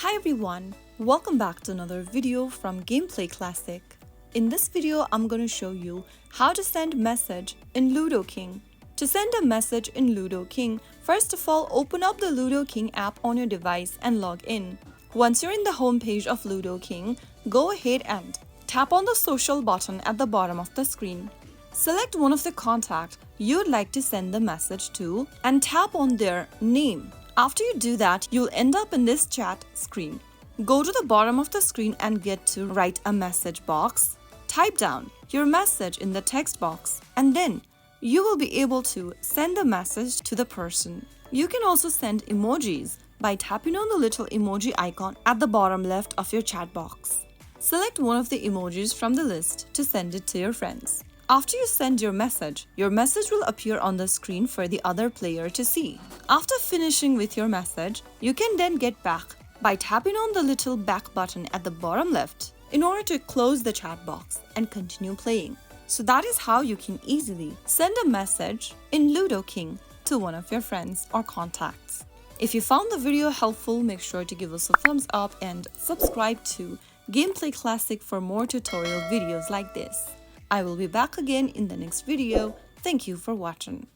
Hi everyone, welcome back to another video from Gameplay Classic. In this video, I'm going to show you how to send message in Ludo King. To send a message in Ludo King, first of all, open up the Ludo King app on your device and log in. Once you're in the home page of Ludo King, go ahead and tap on the social button at the bottom of the screen. Select one of the contacts you'd like to send the message to and tap on their name. After you do that, you'll end up in this chat screen. Go to the bottom of the screen and get to write a message box. Type down your message in the text box and then you will be able to send the message to the person. You can also send emojis by tapping on the little emoji icon at the bottom left of your chat box. Select one of the emojis from the list to send it to your friends. After you send your message will appear on the screen for the other player to see. After finishing with your message, you can then get back by tapping on the little back button at the bottom left in order to close the chat box and continue playing. So that is how you can easily send a message in Ludo King to one of your friends or contacts. If you found the video helpful, make sure to give us a thumbs up and subscribe to Gameplay Classic for more tutorial videos like this. I will be back again in the next video. Thank you for watching.